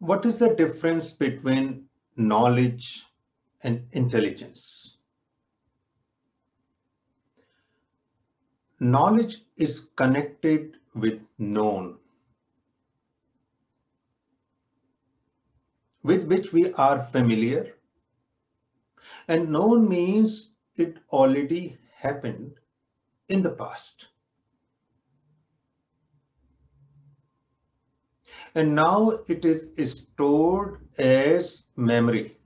What is the difference between knowledge and intelligence? Knowledge is connected with known, with which we are familiar, and known means it already happened in the past. And now it is stored as memory.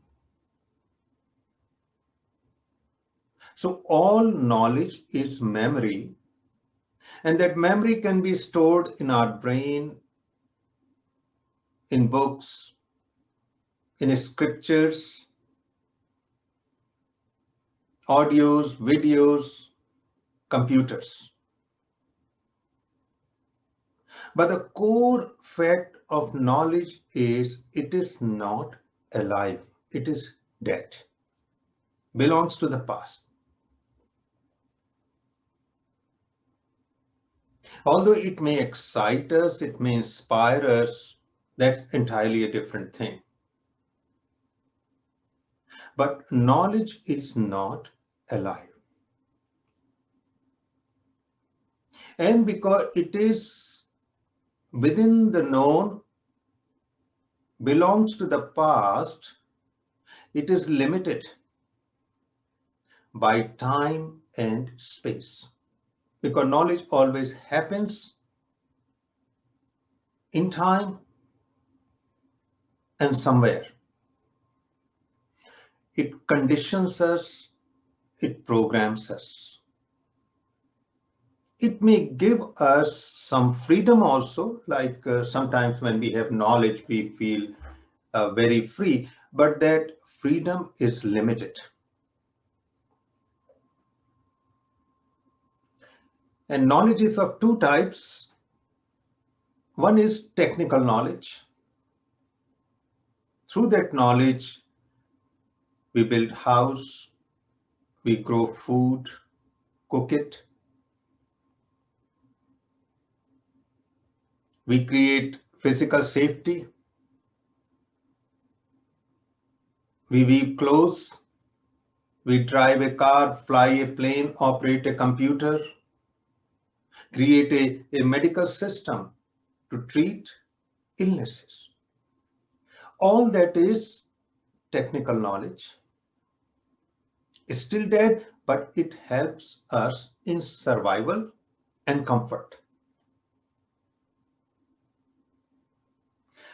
So all knowledge is memory, and that memory can be stored in our brain, in books, in scriptures, audios, videos, computers. But the core fact of knowledge is it is not alive. It is dead, belongs to the past. Although it may excite us, it may inspire us, that's entirely a different thing. But knowledge is not alive. And because it is within the known, belongs to the past, it is limited by time and space. Because knowledge always happens in time and somewhere. It conditions us, it programs us. It may give us some freedom also, like sometimes when we have knowledge, we feel very free, but that freedom is limited. And knowledge is of two types. One is technical knowledge. Through that knowledge, we build house, we grow food, cook it. We create physical safety. We weave clothes. We drive a car, fly a plane, operate a computer, create a medical system to treat illnesses. All that is technical knowledge. It's still dead, but it helps us in survival and comfort.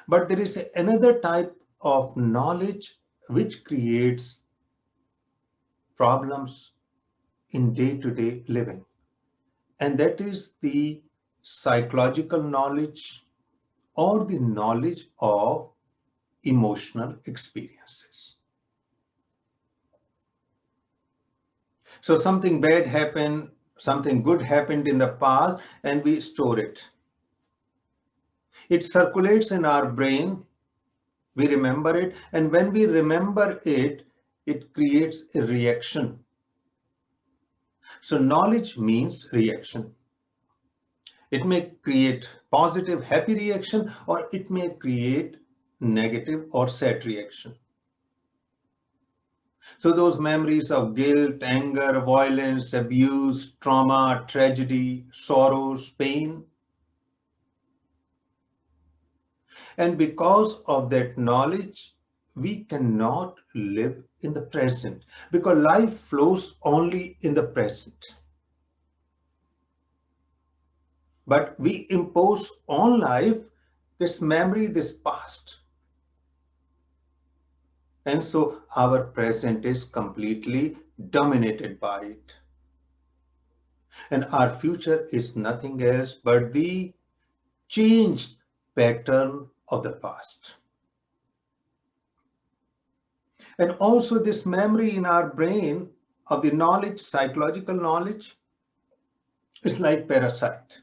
But there is another type of knowledge which creates problems in day-to-day living. And that is the psychological knowledge or the knowledge of emotional experiences. So something bad happened, something good happened in the past, and we store it. It circulates in our brain, we remember it, and when we remember it, it creates a reaction. So knowledge means reaction. It may create positive, happy reaction, or it may create negative or sad reaction. So those memories of guilt, anger, violence, abuse, trauma, tragedy, sorrows, pain. And because of that knowledge, we cannot live in the present because life flows only in the present. But we impose on life this memory, this past. And so our present is completely dominated by it. And our future is nothing else but the changed pattern of the past. And also this memory in our brain of the knowledge, psychological knowledge, is like parasite.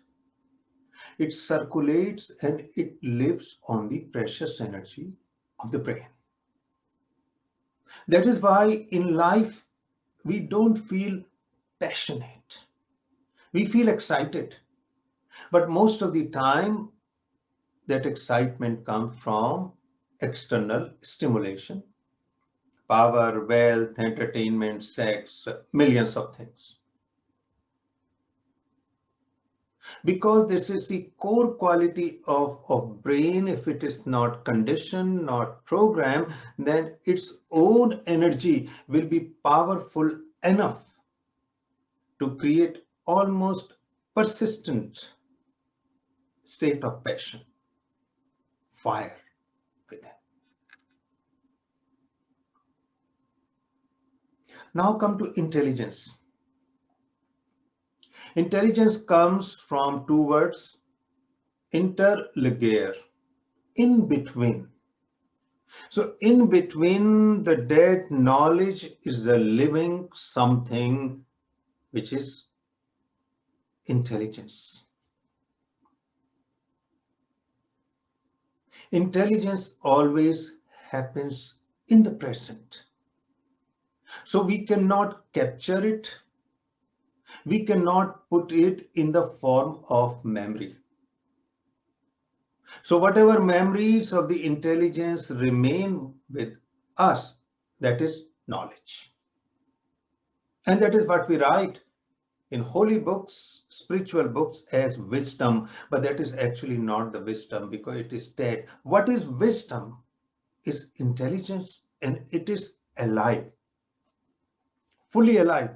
It circulates and it lives on the precious energy of the brain. That is why in life we don't feel passionate. We feel excited. But most of the time that excitement comes from external stimulation, power, wealth, entertainment, sex, millions of things. Because this is the core quality of brain. If it is not conditioned, not programmed, then its own energy will be powerful enough to create almost persistent state of passion, fire within. Now come to intelligence. Intelligence comes from two words, interligare, in between. So in between the dead knowledge is a living something which is intelligence. Intelligence always happens in the present. So we cannot capture it. We cannot put it in the form of memory. So whatever memories of the intelligence remain with us, that is knowledge. And that is what we write in holy books, spiritual books as wisdom, but that is actually not the wisdom because it is dead. What is wisdom? Is intelligence, and it is alive, fully alive.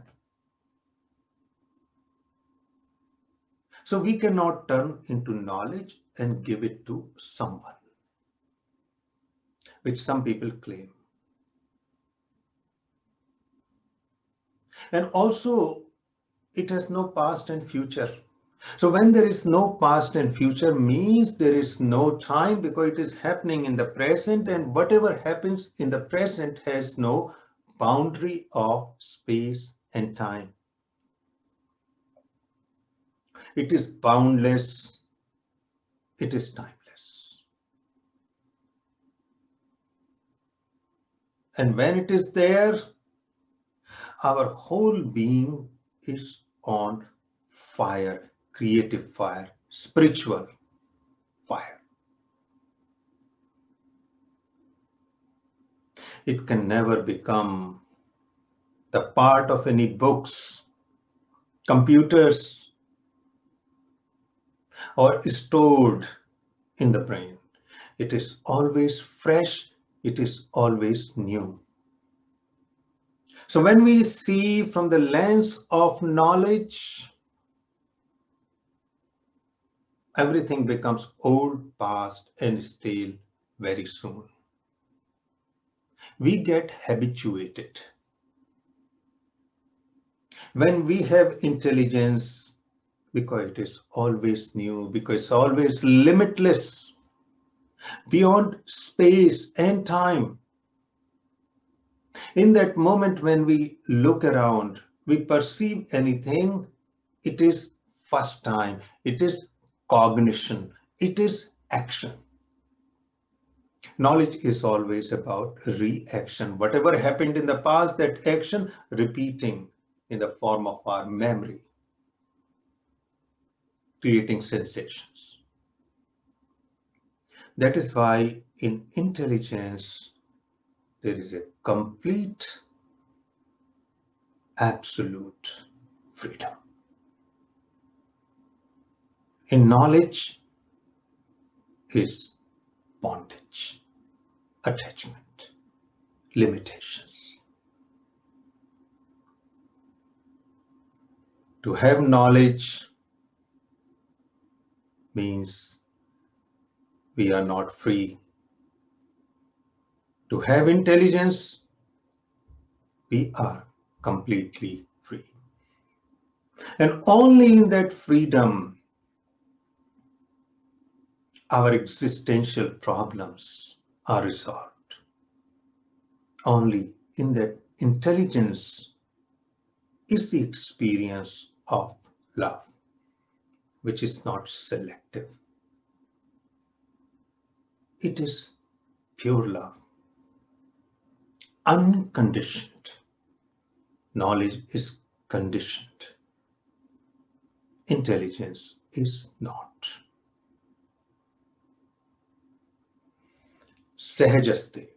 So we cannot turn into knowledge and give it to someone, which some people claim. And also, it has no past and future. So when there is no past and future means there is no time because it is happening in the present, and whatever happens in the present has no boundary of space and time. It is boundless. It is timeless. And when it is there, our whole being is on fire, creative fire, spiritual fire. It can never become the part of any books, computers, or stored in the brain. It is always fresh. It is always new. So when we see from the lens of knowledge, everything becomes old, past, and stale very soon. We get habituated. When we have intelligence, because it is always new, because it's always limitless, beyond space and time. In that moment when we look around, we perceive anything, it is first time, it is cognition, it is action. Knowledge is always about reaction. Whatever happened in the past, that action repeating in the form of our memory, creating sensations. That is why in intelligence, there is a complete, absolute freedom. In knowledge is bondage, attachment, limitations. To have knowledge means we are not free. To have intelligence, we are completely free. And only in that freedom, our existential problems are resolved. Only in that intelligence is the experience of love, which is not selective. It is pure love, unconditioned. Knowledge is conditioned. Intelligence is not. सहजस्ते.